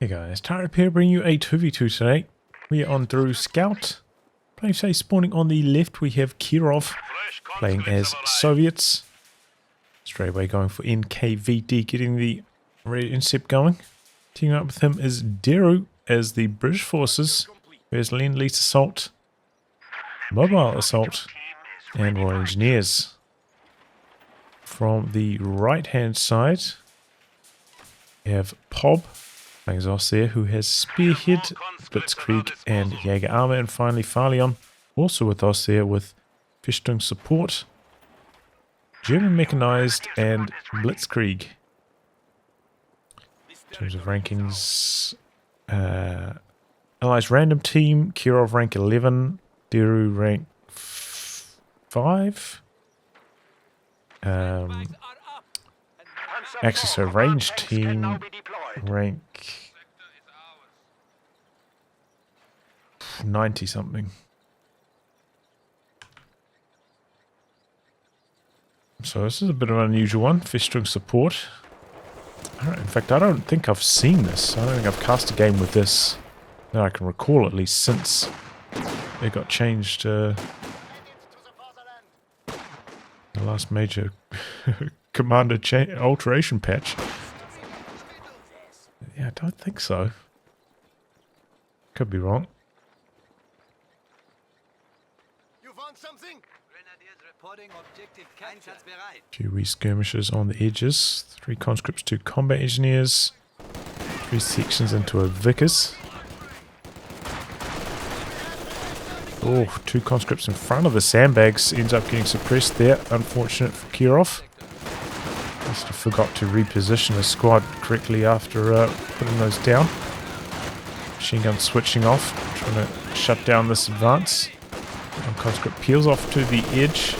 Hey guys, Tightrope here, bringing you a 2v2 today. We are on Dreux Scout. Playing today, spawning on the left, we have KIROV playing as Soviets. Straight away going for NKVD, getting the red intercept going. Teaming up with him is Deru as the British forces. There's Lend-Lease Assault, Mobile Assault, and Royal Engineers. From the right hand side, we have Pob playing as Ostheer, who has Spearhead, Blitzkrieg, and Jaeger Armor, and finally Farlion, also with Ostheer with Festung support, German Mechanized, and Blitzkrieg. In terms of rankings, Allies random team, KIROV rank 11, Deru rank 5. Axis range team rank 90 something. So this is a bit of an unusual one. Festung support. In fact, I don't think I've seen this. I don't think I've cast a game with this that I can recall, at least since it got changed. The last major commander alteration patch. Yeah, I don't think so. Could be wrong. You want something? Grenadiers reporting objective capture. Few wee skirmishes on the edges. 3 conscripts, 2 combat engineers, 3 sections into a Vickers. Oh, 2 conscripts in front of the sandbags. Ends up getting suppressed there. Unfortunate for KIROV. Must have forgot to reposition the squad correctly after putting those down. Machine gun switching off, trying to shut down this advance. One conscript peels off to the edge.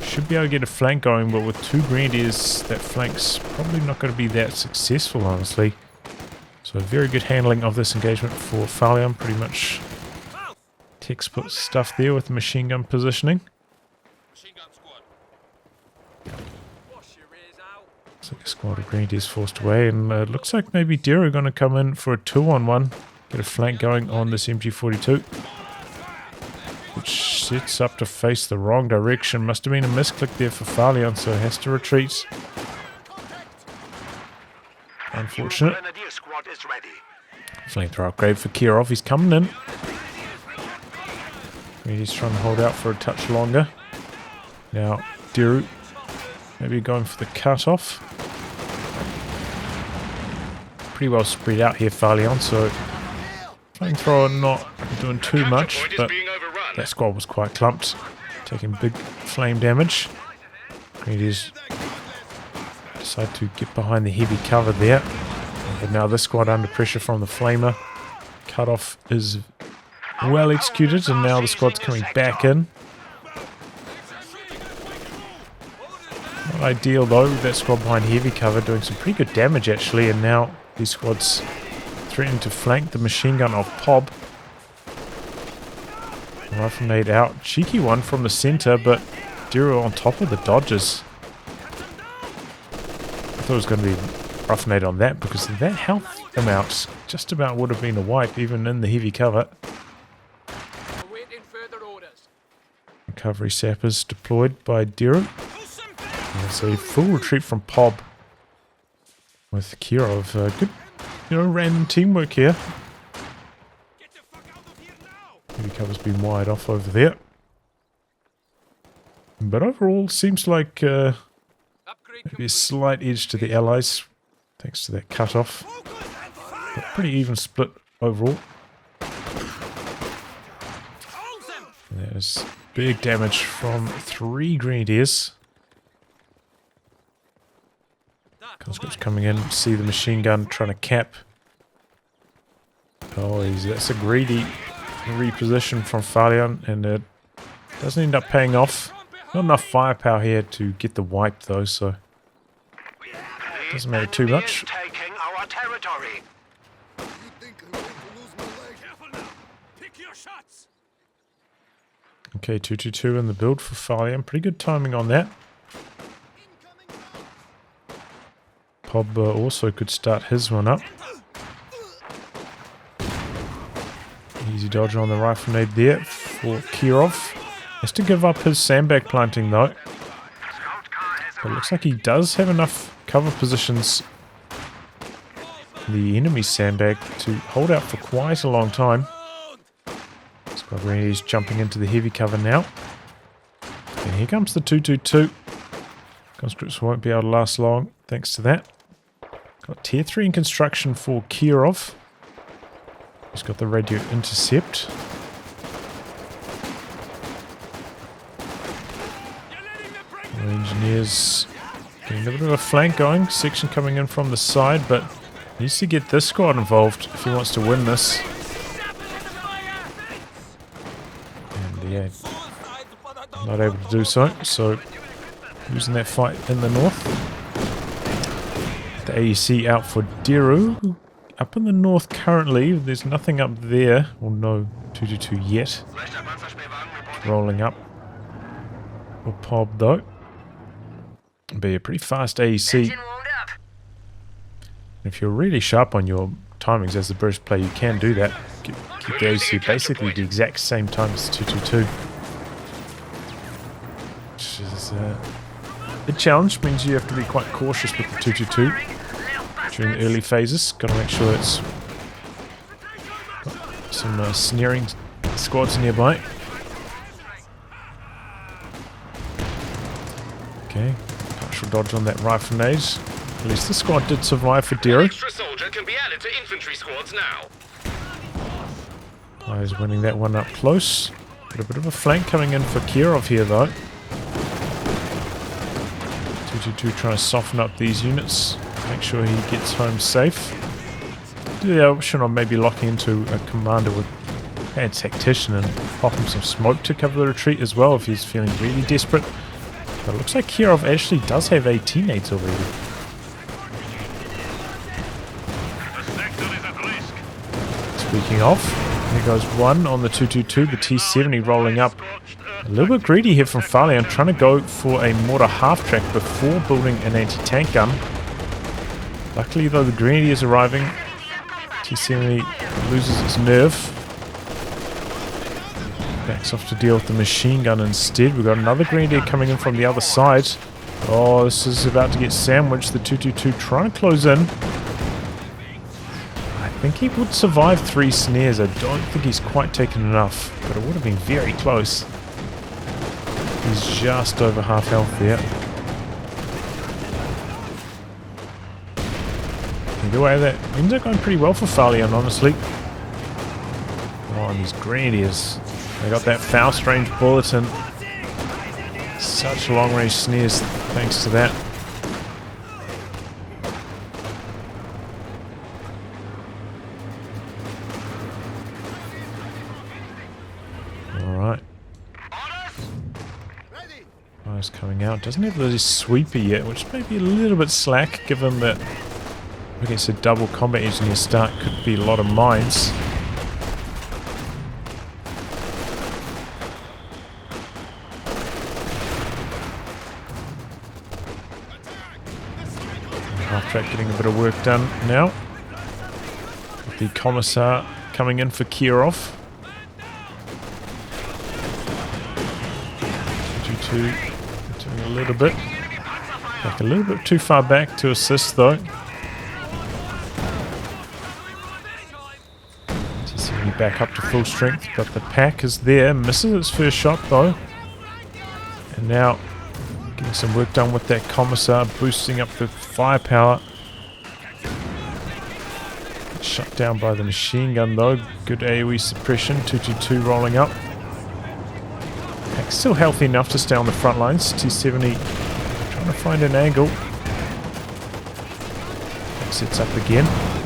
Should be able to get a flank going, but with 2 grenadiers, that flank's probably not going to be that successful, honestly. So very good handling of this engagement for Farlion. Pretty much textbook stuff there with the machine gun positioning. Looks like a squad of grenadiers forced away, and looks like maybe Deru going to come in for a 2-on-1, get a flank going on this MG42, which sets up to face the wrong direction. Must have been a misclick there for Farlion, so has to retreat. Unfortunate. Flamethrower upgrade for KIROV. He's coming in. He's trying to hold out for a touch longer. Now Deru maybe going for the cut-off. Pretty well spread out here, Farlion, so flamethrower not doing too much, but that squad was quite clumped, taking big flame damage. Grenadiers decide to get behind the heavy cover there. But now this squad under pressure from the flamer. Cut-off is well executed, and now the squad's coming back in. Not ideal though, with that squad behind heavy cover doing some pretty good damage actually, and now these squads threatening to flank the machine gun of Pob. Rifle nade out. Cheeky one from the center, but Deru on top of the dodges. I thought it was going to be rifle nade on that, because that health amount just about would have been a wipe even in the heavy cover. Recovery sappers deployed by Deru. It's a full retreat from Pob with KIROV. Good, random teamwork here. Heavy cover's been wired off over there. But overall, seems like maybe a slight edge to the Allies, thanks to that cut-off. But pretty even split overall. There's big damage from 3 grenadiers. Conscripts coming in, see the machine gun trying to cap. Oh, that's a greedy reposition from Farlion, and it doesn't end up paying off. Not enough firepower here to get the wipe though, so doesn't matter too much. Okay, 2-2-2 in the build for Farlion. Pretty good timing on that. Pob also could start his one up. Easy dodge on the rifle nade there for KIROV. Has to give up his sandbag planting though. But it looks like he does have enough cover positions in the enemy sandbag to hold out for quite a long time. Squad Grenadiers jumping into the heavy cover now. And here comes the 222. Conscripts won't be able to last long thanks to that. Got tier 3 in construction for KIROV. He's got the radio intercept. The engineers getting a bit of a flank going. Section coming in from the side, but needs to get this squad involved if he wants to win this. And yeah, not able to do so. So losing that fight in the north. The AEC out for Deru. Up in the north currently, there's nothing up there. Well, no 222 yet. Rolling up. Or Pob though. Be a pretty fast AEC. If you're really sharp on your timings as the British player, you can do that. Keep the AEC basically the exact same time as the 222. Which is a challenge, means you have to be quite cautious with the 222 during the early phases. Got to make sure it's got some snaring squads nearby. Okay, partial dodge on that rifle nade. At least the squad did survive for Deru. Extra soldier can be added to infantry squads now. He's winning that one up close. Got a bit of a flank coming in for KIROV here though. 222 trying to soften up these units. Make sure he gets home safe. Do the option of maybe locking into a commander with a tactician and pop him some smoke to cover the retreat as well if he's feeling really desperate. But it looks like KIROV actually does have 18 nades already. Speaking of, there goes one on the 222, the T70 rolling up. A little bit greedy here from Farlion, trying to go for a mortar half-track before building an anti-tank gun. Luckily though, the Grenadiers arriving. T70 loses its nerve. Backs off to deal with the machine gun instead. We've got another Grenadier coming in from the other side. Oh, this is about to get sandwiched. The 222 trying to close in. I think he would survive 3 snares. I don't think he's quite taken enough, but it would have been very close. He's just over half health there. Either way, that ends up going pretty well for Farlion, honestly. Oh, and these Grenadiers. They got that Faust range bulletin. Such long range snares thanks to that. Alright. Fire's coming out. Doesn't have the sweeper yet, which may be a little bit slack given that against a double combat engineer start could be a lot of mines. Half-track getting a bit of work done now. With the Commissar coming in for KIROV. 222 doing a little bit. Back a little bit too far back to assist though. T70 back up to full strength, but the pack is there. Misses its first shot though. And now getting some work done with that Commissar, boosting up the firepower. Shut down by the machine gun though. Good AoE suppression. 222 rolling up. Pack's still healthy enough to stay on the front lines. T70 trying to find an angle. Pack sets up again.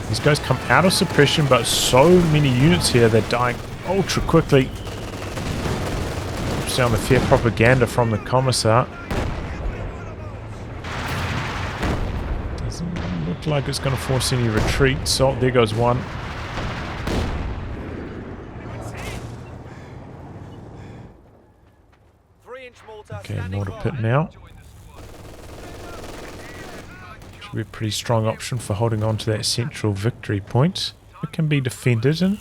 These guys come out of suppression, but so many units here, they're dying ultra quickly. Puts down the fair propaganda from the Commissar. Look like it's going to force any retreat. So there goes one. Okay, mortar pit now. Should be a pretty strong option for holding on to that central victory point. It can be defended and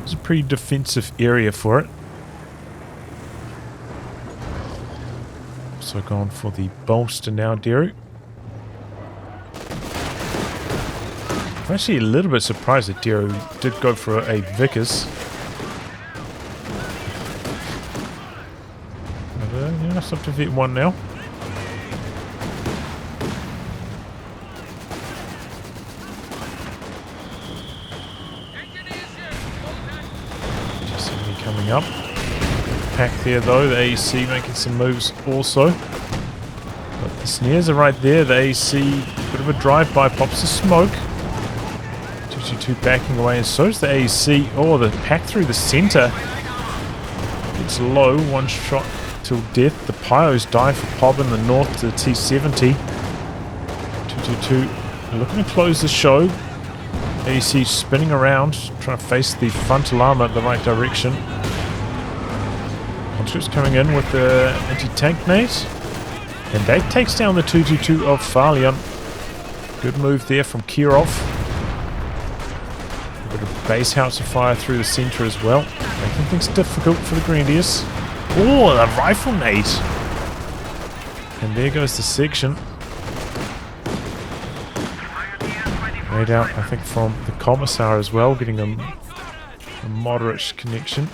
It's a pretty defensive area for it. So going for the bolster now, Deru. I'm actually a little bit surprised that Deru did go for a Vickers. Yeah, it's up to V1 now. Just coming up. Pack there though, the AEC making some moves also. But the snares are right there, the AEC, bit of a drive-by, pops the smoke. 222 backing away, and so is the AEC. Oh, the pack through the center. It's low, one shot till death. The Pyos die for Pob in the north to the T70. 222 looking to close the show. AEC spinning around, trying to face the frontal armor in the right direction. Conscripts coming in with the anti-tank nade. And that takes down the 222 of Farlion. Good move there from KIROV. A bit of base house of fire through the center as well, making things difficult for the Grenadiers. Oh, the rifle nade! And there goes the section. Made out, I think, from the Commissar as well, getting a moderate connection.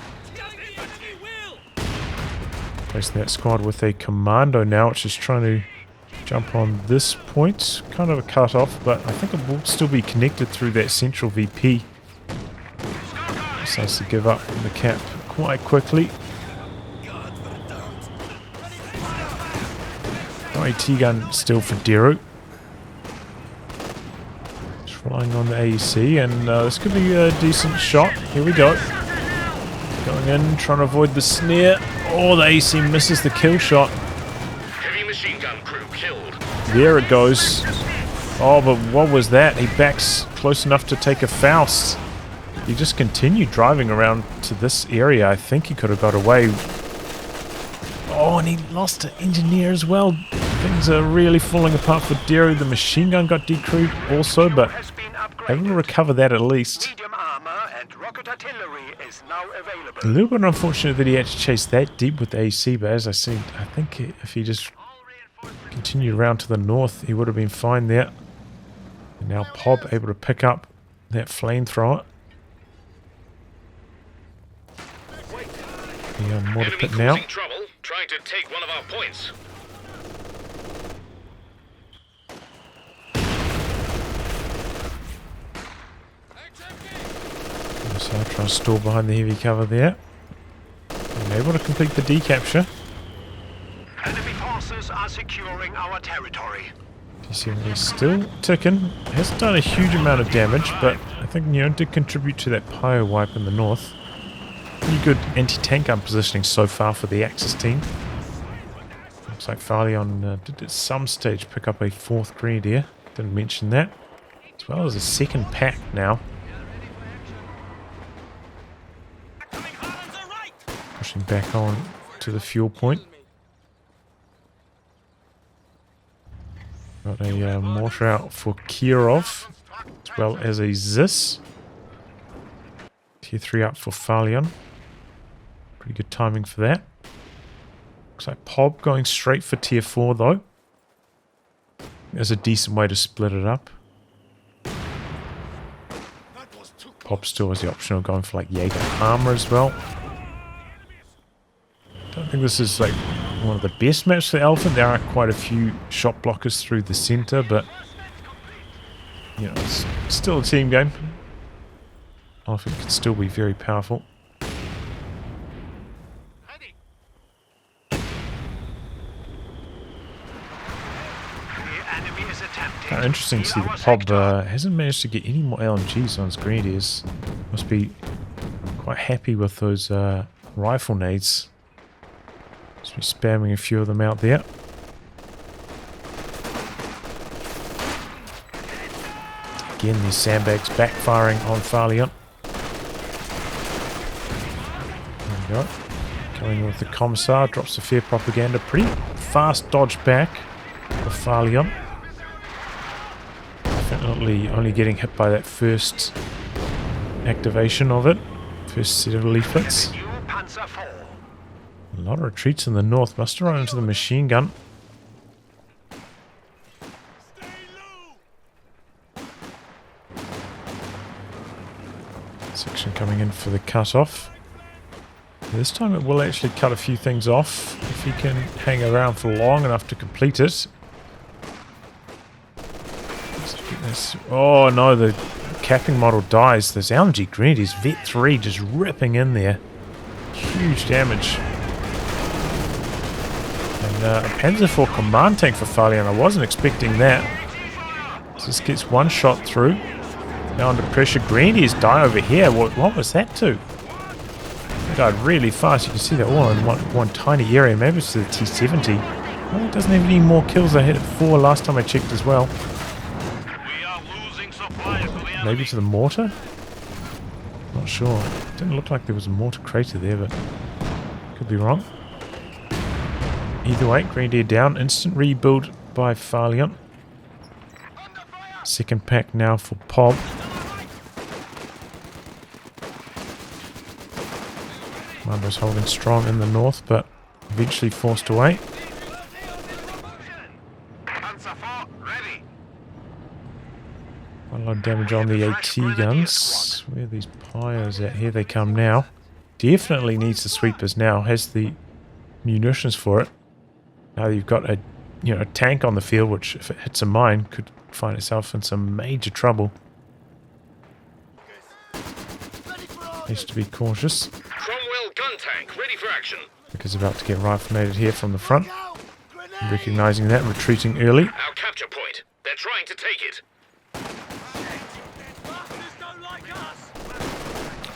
Placing that squad with a commando now, which is trying to jump on this point. Kind of a cut off, but I think it will still be connected through that central VP. Decides to give up in the cap quite quickly. AT gun still for Deru. Just relying on the AEC, and this could be a decent shot. Here we go. Going in, trying to avoid the snare. Oh, the AEC misses the kill shot. Heavy machine gun crew killed. There it goes. Oh, but what was that? He backs close enough to take a Faust. He just continued driving around to this area. I think he could have got away. Oh, and he lost an engineer as well. Things are really falling apart for Deru. The machine gun got decrewed also, but able to recover that at least. A little bit unfortunate that he had to chase that deep with the AC, but as I said, I think if he just continued around to the north, he would have been fine there. And now Pob able to pick up that flamethrower. Yeah, more to pit now. Trouble trying to take one of our points. So I'll try and stall behind the heavy cover there. And able to complete the decapture. Enemy forces are securing our territory. Decisive is still ticking. Hasn't done a huge amount of damage, but I think, you know, did contribute to that Pyo wipe in the north. Pretty good anti-tank gun positioning so far for the Axis team. Looks like Farlion did at some stage pick up a 4th Grenadier. Didn't mention that. As well as a 2nd pack now. Pushing back on to the fuel point. Got a mortar out for KIROV, as well as a ZIS. Tier 3 up for Farlion. Pretty good timing for that. Looks like Pob going straight for tier 4 though. There's a decent way to split it up. Pob still has the option of going for like Jaeger armor as well. Don't think this is like one of the best maps for the Elephant. There are quite a few shot blockers through the center, but you know, it's still a team game. Elephant can still be very powerful. Kind of interesting to see that Pob hasn't managed to get any more LMGs on his Grenadiers. Must be quite happy with those rifle nades. Just spamming a few of them out there. Again, these sandbags backfiring on Farlion. There we go. Going with the Commissar, drops the fair propaganda. Pretty fast dodge back for Farlion. Definitely only getting hit by that first activation of it. First set of leaflets. New Panther 4. A lot of retreats in the north. Must have run into the machine gun. Section coming in for the cut-off. This time it will actually cut a few things off if he can hang around for long enough to complete it. Oh no, the capping model dies. Those LMG Grenadiers, Vet 3 just ripping in there. Huge damage. And a Panther 4 command tank for Farlion. I wasn't expecting that. Just gets one shot through. Now under pressure. Grenadiers die over here. What was that to? They died really fast. You can see they're all in one tiny area. Maybe it's to the T-70. Well, it doesn't have any more kills. I hit 4 last time I checked as well. Maybe to the mortar? Not sure. Didn't look like there was a mortar crater there, but could be wrong. Either way, Grenadier down. Instant rebuild by Farlion. Second pack now for Pob. Commando's holding strong in the north, but eventually forced away. Quite a lot of damage on the AT guns. Where are these pyres at? Here they come now. Definitely needs the sweepers now. Has the munitions for it. Now you've got a tank on the field, which if it hits a mine could find itself in some major trouble. Needs to be cautious. Cromwell gun tank ready for action. Because about to get riflenated here from the front. Recognizing that, retreating early. Our capture point. They're trying to take it.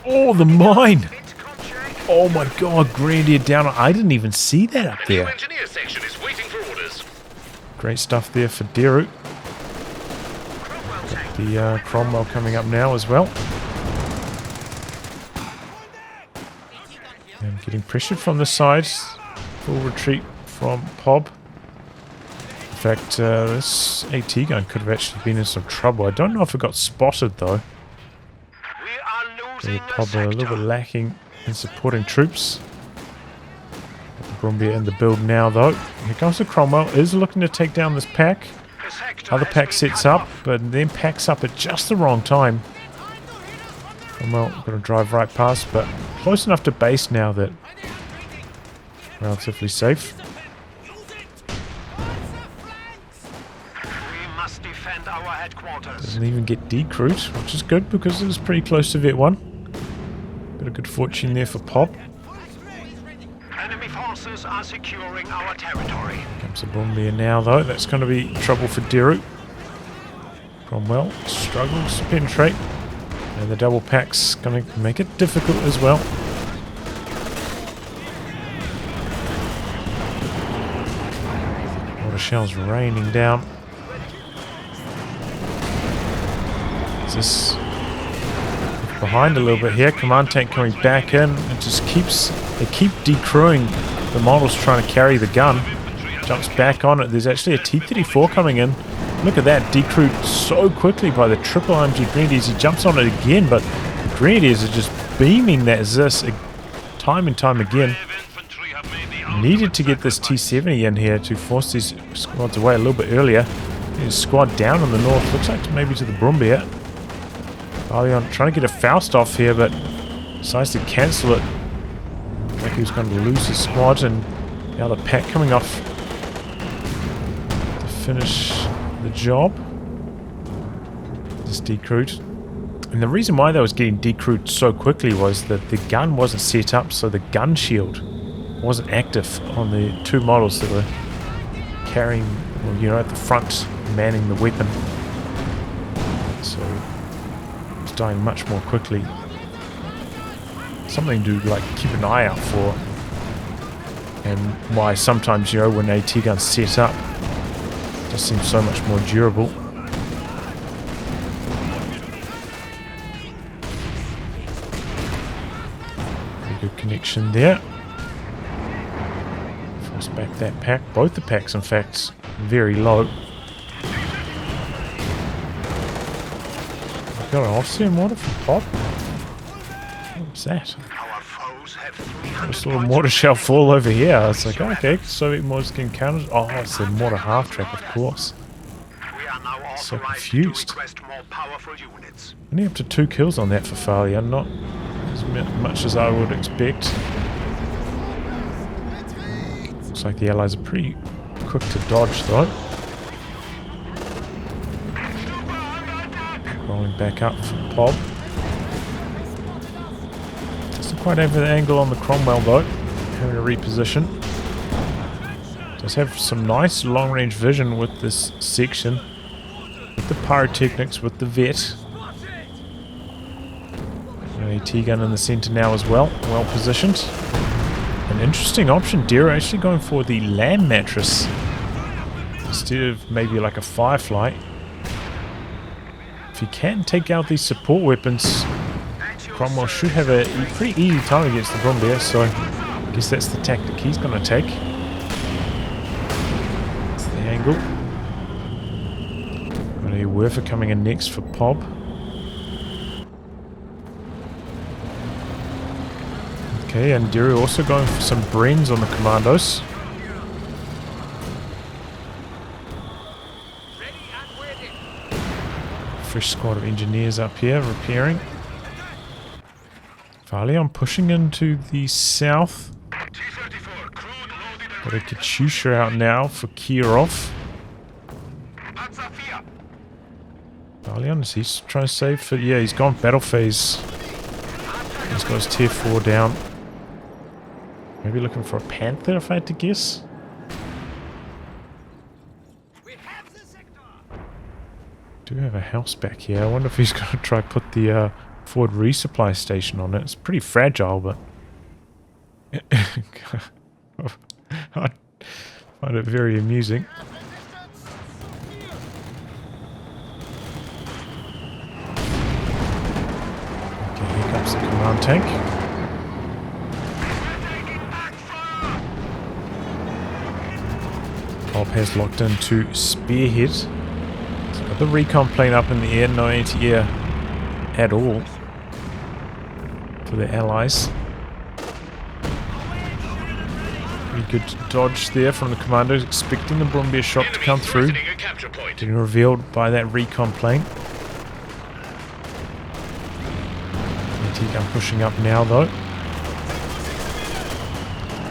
Oh, the mine! Oh my god, Grenadier down. I didn't even see that up The there. engineer section is waiting for orders. Great stuff there for Deru. The Cromwell coming up now as well. And getting pressured from the side. Full retreat from Pob. In fact, this AT gun could have actually been in some trouble. I don't know if it got spotted though. Pob a little bit lacking in supporting troops. Got the Brumbia in the build now though. Here comes the Cromwell. Is looking to take down this pack. Other pack sets up, but then packs up at just the wrong time. Cromwell going to drive right past, but close enough to base now that relatively safe. Defend our headquarters. Doesn't even get decrewed, which is good because it was pretty close to Vet 1. Bit of good fortune there for Pob. Enemy forces are securing our territory. Comes a Brumbia now though, that's going to be trouble for Deru. Cromwell struggles to penetrate. And the double pack's going to make it difficult as well. Water shells raining down. This behind a little bit here. Command tank coming back in. It just they keep decrewing the models trying to carry the gun. Jumps back on it. There's actually a T-34 coming in. Look at that, decrewed so quickly by the triple MG Grenadiers. He jumps on it again, but the Grenadiers are just beaming that Zis time and time again. Needed to get this T-70 in here to force these squads away a little bit earlier. His squad down in the north. Looks like maybe to the Brumbia. Farlion trying to get a Faust off here, but decides to cancel it. Like he was going to lose his squad, and now the pack coming off to finish the job. Just decrewed. And the reason why they was getting decrewed so quickly was that the gun wasn't set up, so the gun shield wasn't active on the two models that were carrying, well, at the front, manning the weapon. So it's dying much more quickly. Something to keep an eye out for, and why sometimes when AT guns set up, it just seems so much more durable. Pretty good connection there. Force back that pack. Both the packs, in fact, very low. Got an Ostheer mortar for Pob. What's that? Our foes have 300 Just a little points mortar shell remaining. fall over here. It's like, okay, Soviet mortars getting countered. Oh, it's the mortar half track, of course. We are now So authorized to confused. request more powerful units. Only up to 2 kills on that for Farlion, not as much as I would expect. Looks like the Allies are pretty quick to dodge though. Rolling back up for Pob. Doesn't quite have the angle on the Cromwell though. Having to reposition. Does have some nice long range vision with this section. With the pyrotechnics, with the vet. A T-gun in the center now as well. Well positioned. An interesting option. Deru actually going for the land mattress instead of maybe like a Firefly. If you can take out these support weapons, Cromwell should have a pretty easy time against the Brumbier, so I guess that's the tactic he's going to take. That's the angle. Got a Werfer coming in next for Pob. Okay, and Deru also going for some Brens on the commandos. Fresh squad of engineers up here repairing. Farlion pushing into the south. T-34, crude loaded and Got a Katyusha out now for KIROV. Panther 4. Farlion, is he trying to save for... Yeah, he's gone battle phase. He's got his tier 4 down. Maybe looking for a Panther if I had to guess. Do have a house back here. I wonder if he's going to try put the forward resupply station on it. It's pretty fragile, but I find it very amusing. Okay, here comes the command tank. Bob has locked into Spearhead. Got the recon plane up in the air, no anti-air at all for the Allies. Pretty good dodge there from the commandos, expecting the Brumbier shot to come through. Threatening a capture point. Getting revealed by that recon plane. T-gun pushing up now though.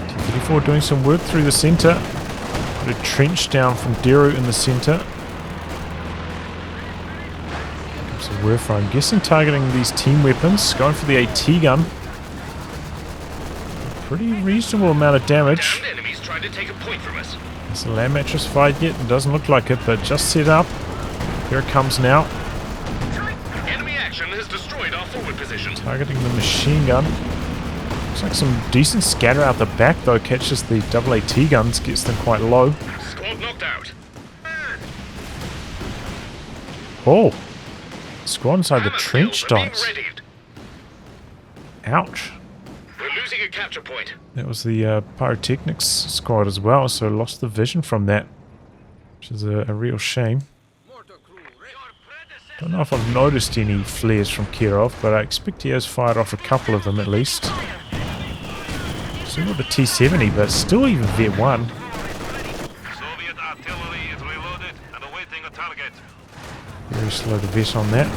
T-34 doing some work through the centre. Got a trench down from Deru in the centre. Werfer, I'm guessing targeting these team weapons, going for the AT gun. Pretty reasonable amount of damage. Downed enemies trying to take a point from us. Is the land mattress fired yet? It doesn't look like it, but just set up. Here it comes now. Enemy action has destroyed our forward position. Targeting the machine gun. Looks like some decent scatter out the back though. Catches the double AT guns, gets them quite low. Squad knocked out. Oh! Squad inside the Hammer trench skills are being dies. readied. Ouch. We're losing a capture point. That was the pyrotechnics squad as well, so lost the vision from that, which is a real shame. Don't know if I've noticed any flares from KIROV, but I expect he has fired off a couple of them at least. Still got the T-70, but still even Vet 1. Soviet artillery is reloaded and awaiting a target. Very slow the vet on that.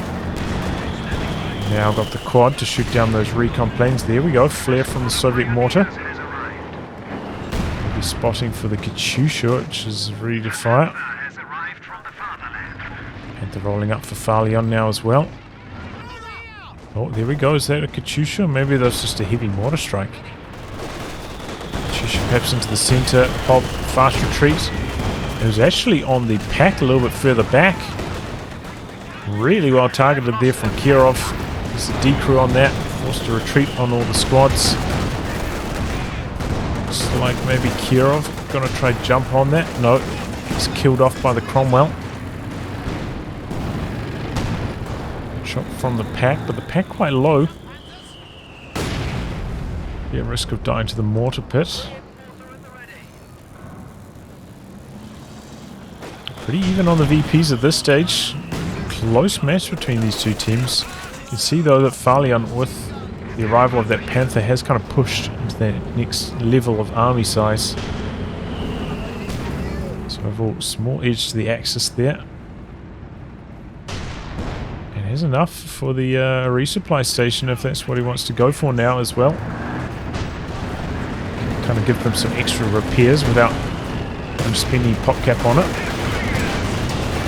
Now got the quad to shoot down those recon planes. There we go, flare from the Soviet mortar. We'll be spotting for the Katyusha, which is ready to fire. Has arrived from the fatherland. Panther rolling up for Farlion now as well. Oh, there we go. Is that a Katyusha? Maybe that's just a heavy mortar strike. Katyusha perhaps into the center. Pop, fast retreat. It was actually on the pack a little bit further back. Really well targeted there from KIROV. There's the decrew on that. Forced to retreat on all the squads. Looks like maybe KIROV gonna try jump on that. No, he's killed off by the Cromwell. Shot from the pack, but the pack quite low. Be at risk of dying to the mortar pit. Pretty even on the VPs at this stage. Close match between these two teams. You can see though that Farlion with the arrival of that Panther has kind of pushed into that next level of army size. So overall, small edge to the axis there. And has enough for the resupply station if that's what he wants to go for now as well. Kind of give them some extra repairs without them spending pop cap on it.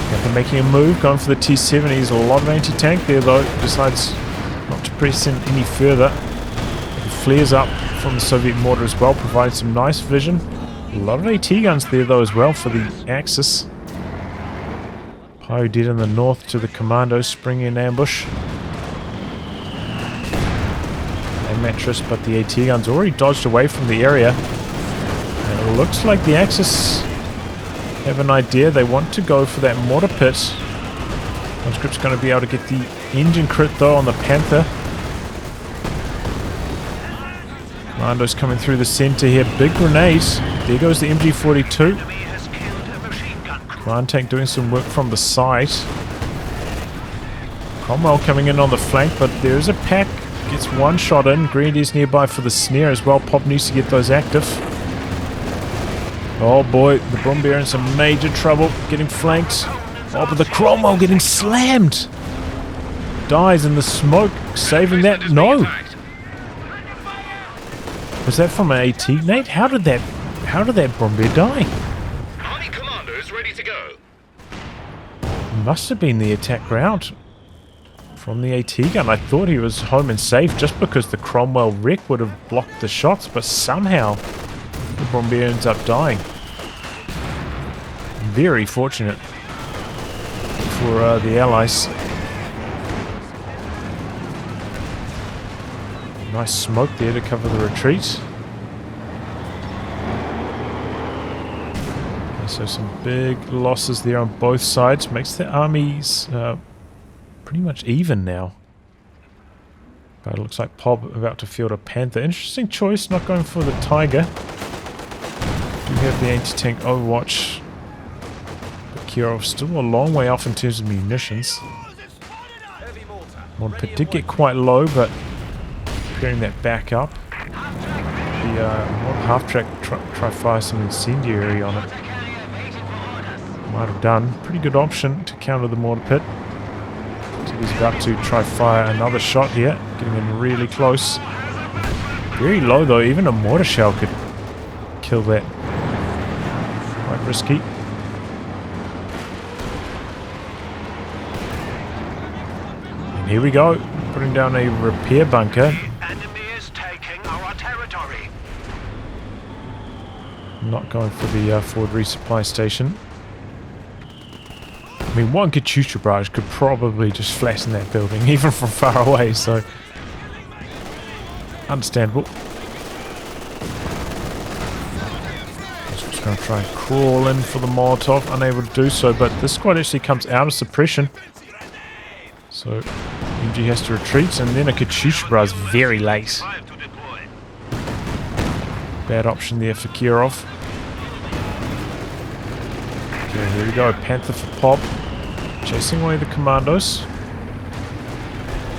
Panther making a move, going for the T7. He's a lot of anti-tank there though. Decides not to press in any further. It flares up from the Soviet mortar as well, providing some nice vision. A lot of AT guns there though as well for the Axis. Pyro dead in the north to the commandos springing in ambush. A mattress, but the AT guns already dodged away from the area. And it looks like the Axis have an idea. They want to go for that mortar pit. Conscript's going to be able to get the engine crit though on the Panther. Commandos coming through the center here. Big grenades. There goes the MG42. Ground tank doing some work from the side. Cromwell coming in on the flank, but there's a pack. Gets one shot in. Grenadiers nearby for the snare as well. Pop needs to get those active. Oh boy, the Brombeer in some major trouble. Getting flanked. Oh, but the Cromwell getting slammed. Dies in the smoke. Saving that. No. Was that from an AT? Nate, how did that Brombeer die? Army commandos ready to go. Must have been the attack route from the AT gun. I thought he was home and safe just because the Cromwell wreck would have blocked the shots, but somehow the Brombeer ends up dying. Very fortunate for the Allies. Nice smoke there to cover the retreat. So some big losses there on both sides. Makes the armies pretty much even now. But it looks like Pob about to field a Panther. Interesting choice, not going for the Tiger. Do have the anti-tank Overwatch. But KIROV still a long way off in terms of munitions. Mod pit did get quite low, but preparing that back up. The mod half-track try fire some incendiary on it. Might have done. Pretty good option to counter the mortar pit. So he's about to try fire another shot here. Getting in really close. Very low though. Even a mortar shell could kill that. Quite risky. And here we go. Putting down a repair bunker. Enemy is taking our territory. Not going for the forward resupply station. I mean, one Katyusha barrage could probably just flatten that building, even from far away, so... Understandable. Just going to try and crawl in for the Molotov, unable to do so, but this squad actually comes out of suppression. So, MG has to retreat, and then a Katyusha barrage very late. Bad option there for KIROV. Okay, here we go. Panther for Pop. Chasing away the commandos.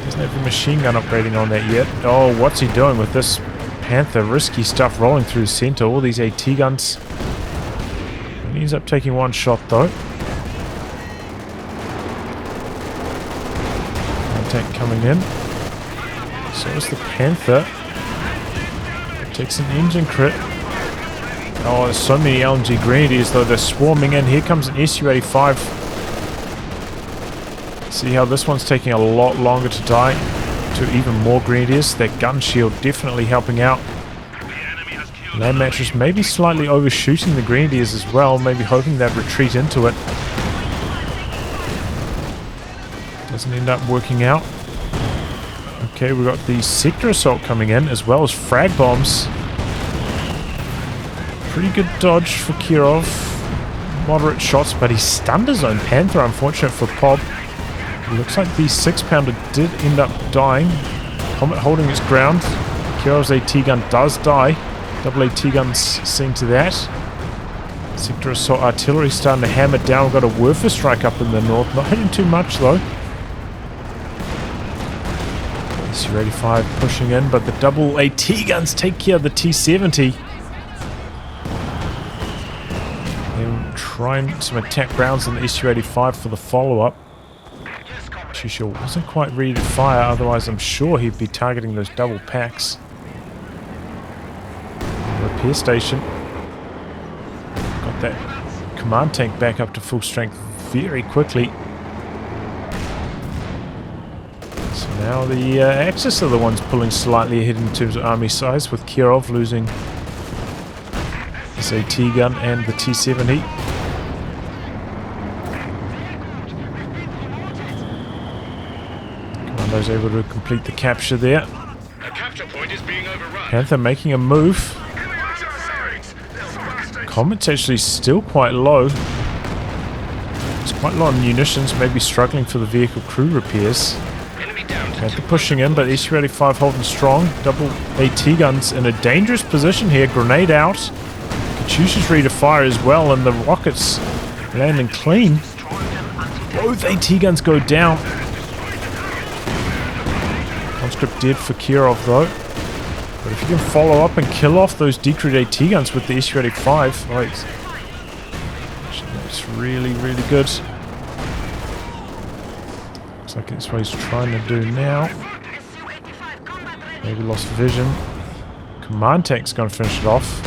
Doesn't have the machine gun upgrading on that yet. Oh, what's he doing with this Panther? Risky stuff rolling through the center. All these AT guns. He ends up taking one shot though. Tank coming in. So is the Panther. Takes an engine crit. Oh, there's so many LMG Grenadiers though. They're swarming in. Here comes an SU-85. See how this one's taking a lot longer to die. To even more Grenadiers. That gun shield definitely helping out. Land mattress maybe slightly overshooting the Grenadiers as well. Maybe hoping they'd retreat into it. Doesn't end up working out. Okay, we've got the sector assault coming in as well as frag bombs. Pretty good dodge for KIROV. Moderate shots, but he stunned his own Panther. Unfortunate for Pob. Looks like the 6-pounder did end up dying. Comet holding its ground. KIROV's AT gun does die. Double AT guns seeing to that. Sector assault artillery starting to hammer down. We've got a Werfer strike up in the north. Not hitting too much though. Su-85 pushing in, but the double AT guns take care of the T-70. They're trying some attack rounds on the Su-85 for the follow-up. Chusha wasn't quite ready to fire, otherwise I'm sure he'd be targeting those double packs. Repair station. Got that command tank back up to full strength very quickly. So now the Axis are the ones pulling slightly ahead in terms of army size, with KIROV losing his AT gun and the T-70. Commando's able to complete the capture there. A capture point is being overrun. Panther making a move. Comet's actually still quite low. It's quite low on munitions, maybe struggling for the vehicle crew repairs. Enemy down to Panther pushing in, but Su-85 holding strong. Double AT guns in a dangerous position here. Grenade out. Katyusha's ready to fire as well, and the rockets landing clean. Both AT guns go down. Conscript dead for Kirov though. But if you can follow up and kill off those decreed AT guns with the Su-85, right, that's really, really good. Looks like that's what he's trying to do now. Maybe lost vision. Command tank's going to finish it off.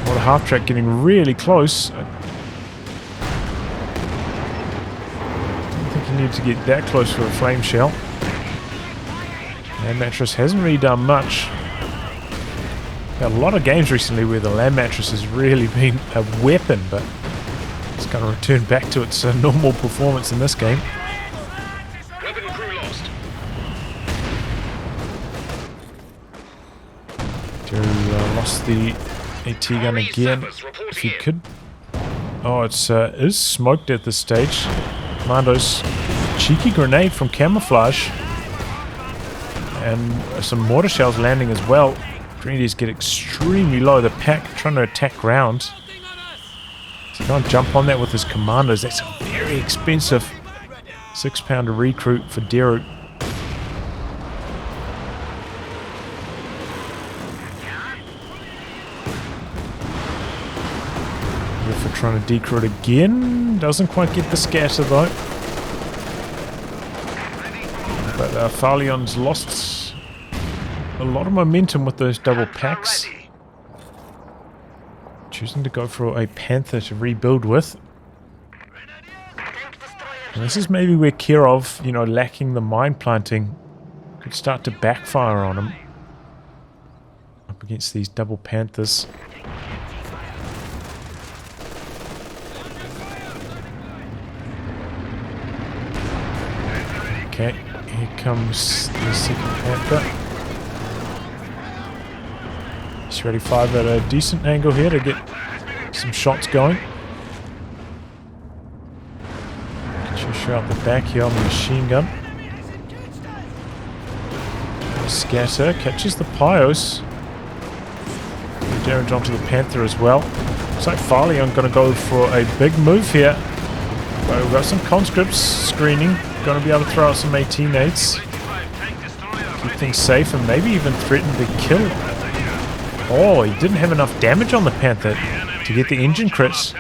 What a half track getting really close. I don't think you need to get that close for a flame shell. Land mattress hasn't really done much. Had a lot of games recently where the land mattress has really been a weapon, but it's going to return back to its normal performance in this game. weapon crew lost. Deru lost the AT gun again. If he could. Oh, it is smoked at this stage. Commandos, cheeky grenade from camouflage. And some mortar shells landing as well. Grenadiers get extremely low. The pack trying to attack ground. So he can't jump on that with his commandos. That's a very expensive 6-pounder recruit for Deru. For trying to decruit again. Doesn't quite get the scatter though. But Farlion's lost a lot of momentum with those double packs. Choosing to go for a Panther to rebuild with. And this is maybe where Kirov, you know, lacking the mine planting, could start to backfire on him. Up against these double Panthers. Okay. Here comes the second Panther. Su-85 at a decent angle here to get some shots going. Katyusha out the back here on the machine gun. Scatter catches the Pios. Damage onto the Panther as well. Looks like Farlion going to go for a big move here. But we've got some conscripts screening. Going to be able to throw out some AT nades. Keep things safe and maybe even threaten to kill. Oh, he didn't have enough damage on the Panther to get the engine crits.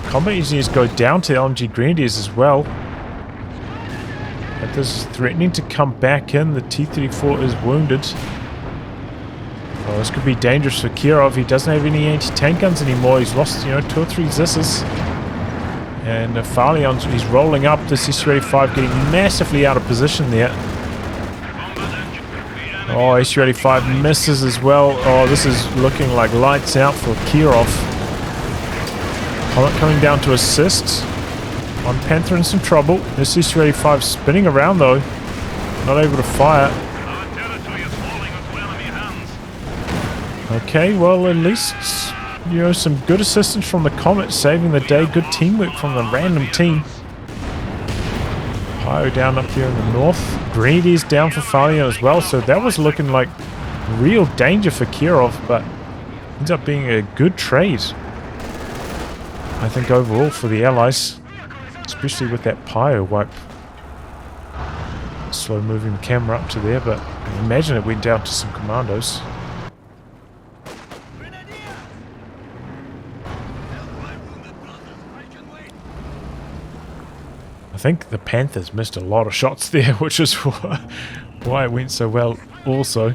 Combat engineers go down to LMG Grenadiers as well. Panther's is threatening to come back in. The T-34 is wounded. Oh, this could be dangerous for Kirov. He doesn't have any anti-tank guns anymore. He's lost, 2 or 3 Zisses. And Farlion, he's rolling up. This Su-85 getting massively out of position there. Oh, Su-85 misses as well. Oh, this is looking like lights out for Kirov. Comet coming down to assist. On Panther in some trouble. This Su-85 spinning around though. Not able to fire. Okay, well at least, some good assistance from the Comet saving the day. Good teamwork from the random team. Pyro down up here in the north. Grenadiers down for Farlion as well. So that was looking like real danger for Kirov, but ends up being a good trade, I think, overall for the Allies. Especially with that Pyro wipe. slow moving the camera up to there, but I imagine it went down to some commandos. I think the Panthers missed a lot of shots there, which is why it went so well also.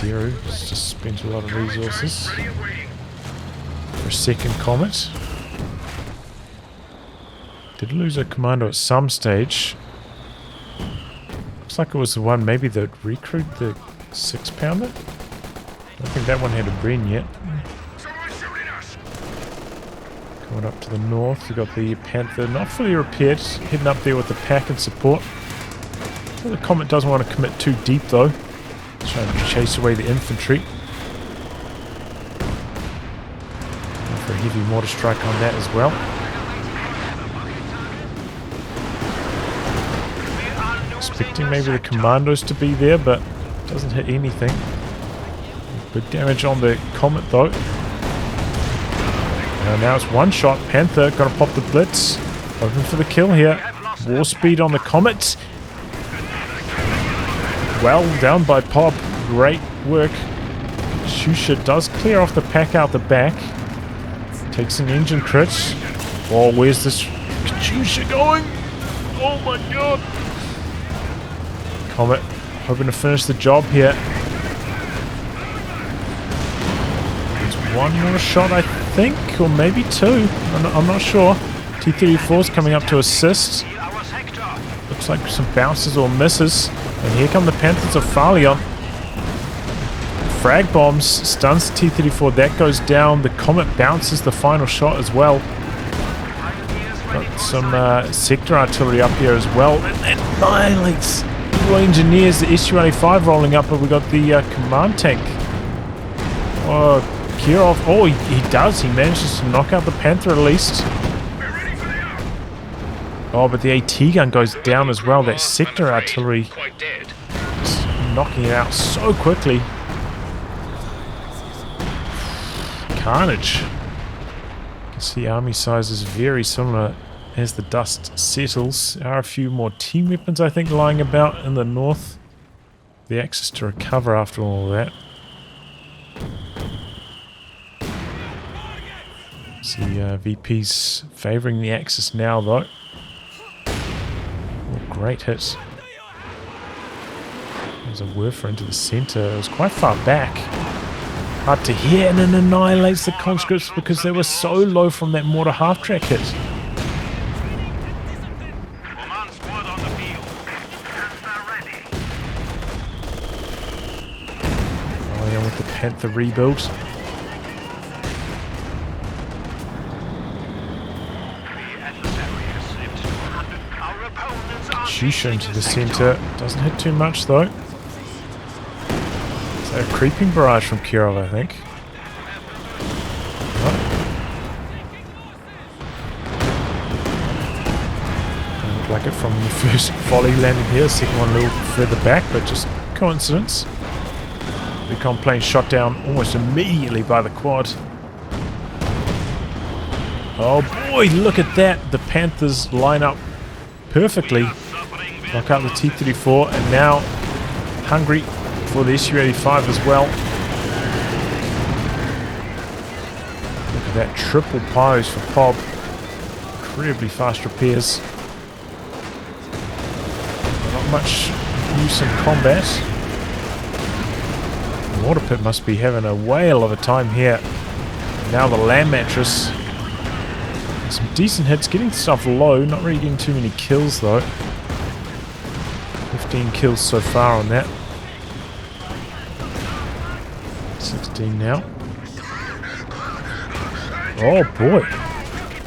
Deru just spent a lot of resources for a second comet. Did lose a commando at some stage. Looks like it was the one maybe that recruit the 6-pounder. I don't think that one had a Bren yet. Going up to the north, we got the Panther not fully repaired, heading up there with the pack and support. So the Comet doesn't want to commit too deep though. Trying to chase away the infantry. Going for a heavy mortar strike on that as well. Expecting maybe the commandos to be there, but doesn't hit anything. Big damage on the Comet though. Now it's one shot. Panther got to pop the blitz. Hoping for the kill here. War speed on the Comet. Well down by Pop. Great work. Shusha does clear off the pack out the back. Takes an engine crit. Oh, where's this Shusha going? Oh my god. Comet hoping to finish the job here. There's one more shot, I think, or maybe two. I'm not sure. T-34's coming up to assist. Looks like some bounces or misses. And here come the Panthers of Farlion. Frag bombs stuns the T-34. That goes down. The Comet bounces the final shot as well. Got some sector artillery up here as well. And that annihilates the engineers. The SU-85 rolling up, but we got the command tank. Oh, KIROV. Oh, he does. He manages to knock out the Panther at least. Oh, but the AT gun goes down as well. That sector artillery just knocking it out so quickly. Carnage. You can see army size is very similar as the dust settles. There are a few more team weapons, I think, lying about in the north. The Axis to recover after all that. See VP's favouring the Axis now, though. Oh, great hit. There's a Werfer into the centre. It was quite far back. Hard to hear, and it annihilates the conscripts because they were so low from that mortar half-track hit. Oh yeah, with the Panther rebuild. Shusha into the centre. Doesn't hit too much though. A creeping barrage from KIROV, I think. Doesn't look like it from the first volley landing here. Second one a little further back, but just coincidence. Recon plane shot down almost immediately by the quad. Oh boy, look at that. The Panthers line up perfectly. Knock out the T-34, and now hungry for the SU-85 as well. Look at that triple pose for Pob. Incredibly fast repairs. Not much use in combat. The Mortar Pit must be having a whale of a time here. Now the Land Mattress. Some decent hits, getting stuff low, not really getting too many kills though. 15 kills so far on that. 16 now. Oh boy.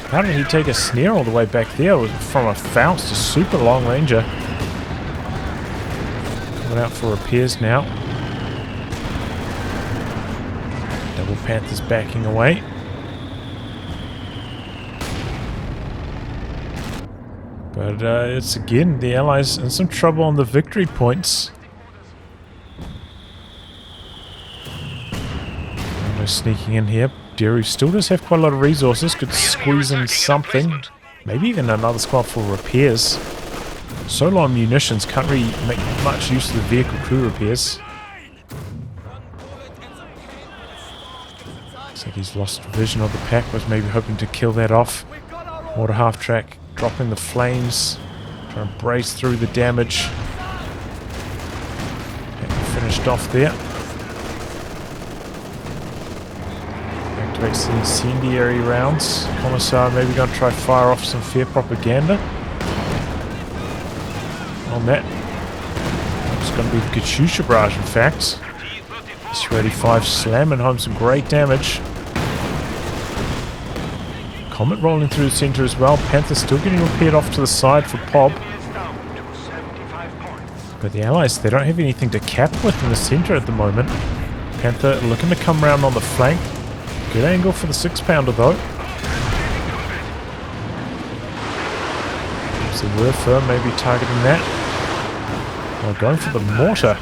How did he take a snare all the way back there? It was from a Faust, a super long ranger. Coming out for repairs now. Double Panthers backing away. But it's again the Allies in some trouble on the victory points. Almost sneaking in here. Deru still does have quite a lot of resources. Could squeeze in something. Maybe even another squad for repairs. So low on munitions, can't really make much use of the vehicle crew repairs. Looks like he's lost vision of the pack, was maybe hoping to kill that off. Water half track, dropping the flames, trying to brace through the damage. Finished off there. Activates the incendiary rounds. Commissar maybe going to try fire off some fear propaganda on that. It's going to be the Katyusha barrage, in fact. Su-85 slamming home some great damage. Comet rolling through the center as well. Panther still getting repaired off to the side for Pob. But the Allies, they don't have anything to cap with in the center at the moment. Panther looking to come around on the flank. Good angle for the 6-pounder though. So Werfer maybe targeting that. Oh, going for the mortar.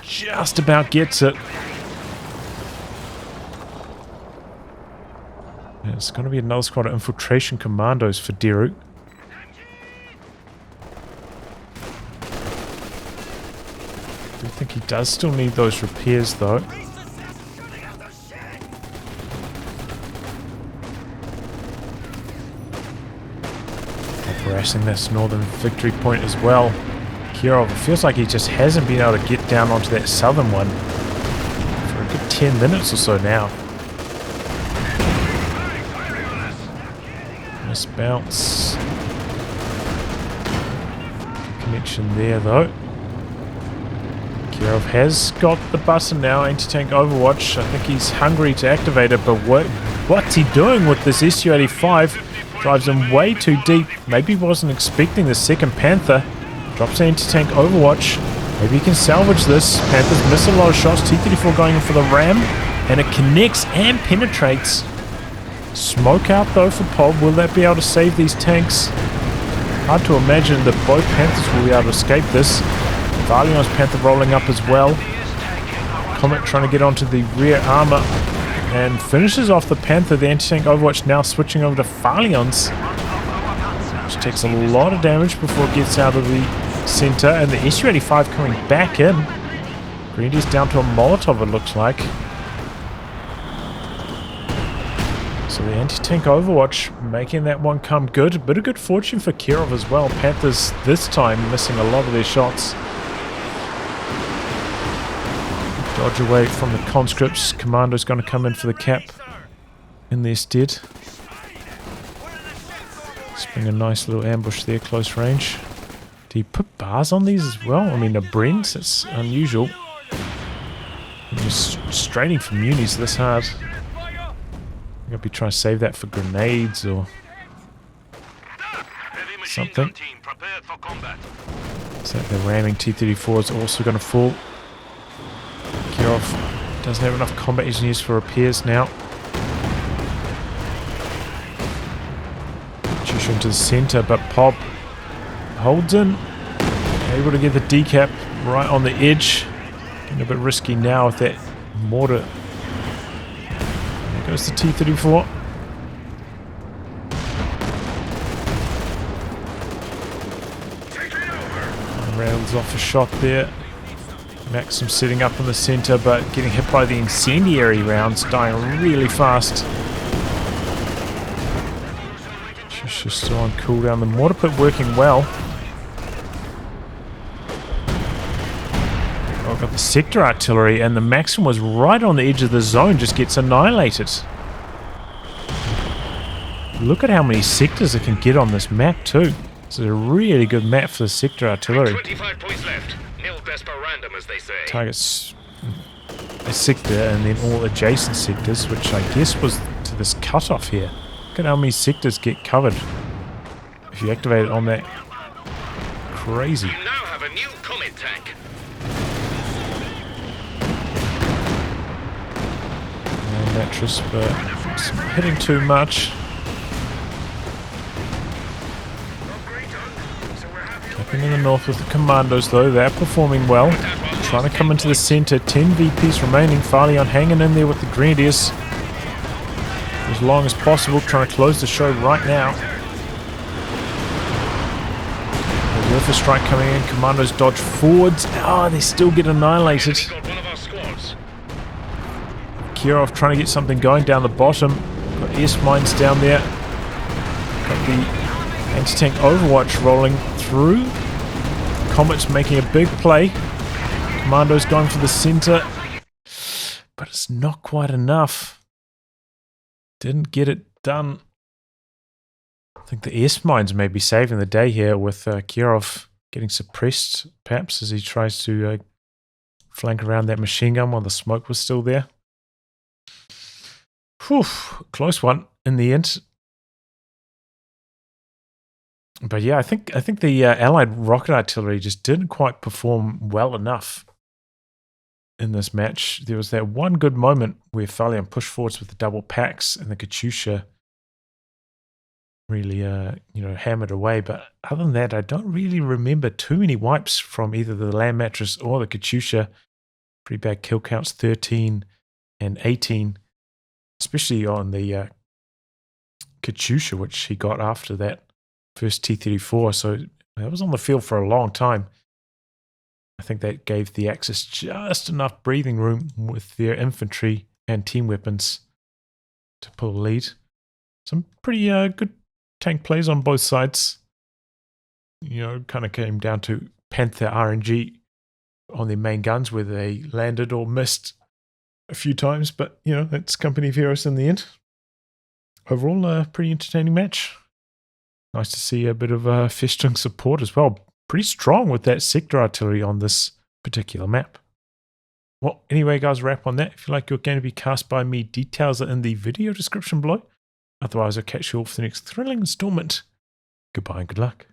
Just about gets it. Yeah, it's going to be another squad of infiltration commandos for Deru. I think he does still need those repairs though. Harassing this northern victory point as well. KIROV, it feels like he just hasn't been able to get down onto that southern one for a good 10 minutes or so now. Nice bounce. Connection there though. KIROV has got the button now, anti-tank overwatch. I think he's hungry to activate it, but what's he doing with this Su-85? Drives him way too deep. Maybe he wasn't expecting the second Panther. Drops the anti-tank overwatch. Maybe he can salvage this. Panther's missed a lot of shots. T-34 going in for the ram, and it connects and penetrates. Smoke out though for Pob. Will that be able to save these tanks? Hard to imagine that both Panthers will be able to escape this. Farlion's Panther rolling up as well. Comet trying to get onto the rear armor and finishes off the Panther. The anti-tank overwatch now switching over to Farlion's, which takes a lot of damage before it gets out of the center. And the Su-85 coming back in. Grenadier's down to a Molotov, it looks like. So the anti-tank overwatch making that one come good. A bit of good fortune for KIROV as well. Panthers this time missing a lot of their shots. Dodge away from the conscripts. Commando's going to come in for the cap in their stead. Spring a nice little ambush there, close range. Do you put bars on these as well? I mean, the Brents, that's unusual. You're just straining for munis this hard. I'm going to be trying to save that for grenades or something. So the ramming T-34 is also going to fall. KIROV doesn't have enough combat engineers for repairs now. Push into the center, but Pob holds in. Able to get the decap right on the edge. Getting a bit risky now with that mortar. There goes the T-34. Rails off a shot there. Maxim sitting up in the center, but getting hit by the incendiary rounds, dying really fast. She's still on cooldown. The mortar pit working well. Oh, got the sector artillery, and the Maxim was right on the edge of the zone, just gets annihilated. Look at how many sectors it can get on this map too. This is a really good map for the sector artillery. 25 points left. Nil desperandum, as they say. Targets a sector and then all adjacent sectors, which I guess was to this cutoff here. Look at how many sectors get covered if you activate it on that. Crazy. You now have a new Comet tank. And mattress, but it's hitting too much. Capping in the north with the commandos though, they're performing well. Trying to come into the center, 10 VPs remaining. Farlion hanging in there with the Grenadiers as long as possible, trying to close the show right now. With a strike coming in, commandos dodge forwards. Oh, they still get annihilated. Enemy got one of our squads. KIROV trying to get something going down the bottom. Got S mines down there. Got the anti-tank Overwatch rolling through. Comet's making a big play. Commando's going for the center. But it's not quite enough. Didn't get it done. I think the S mines may be saving the day here with KIROV getting suppressed, perhaps, as he tries to flank around that machine gun while the smoke was still there. Whew, close one in the end. But yeah, I think the Allied rocket artillery just didn't quite perform well enough in this match. There was that one good moment where Farlion pushed forwards with the double packs and the Katyusha really, hammered away. But other than that, I don't really remember too many wipes from either the land mattress or the Katyusha. Pretty bad kill counts, 13 and 18, especially on the Katyusha, which he got after that first T-34. So that was on the field for a long time. I think that gave the Axis just enough breathing room with their infantry and team weapons to pull a lead. Some pretty good tank plays on both sides. Kind of came down to Panther RNG on their main guns, whether they landed or missed a few times. But, it's company of heroes in the end. Overall, a pretty entertaining match. Nice to see a bit of Festung support as well. Pretty strong with that sector artillery on this particular map. Well, anyway, guys, wrap on that. If you like your game to be cast by me, details are in the video description below. Otherwise, I'll catch you all for the next thrilling installment. Goodbye and good luck.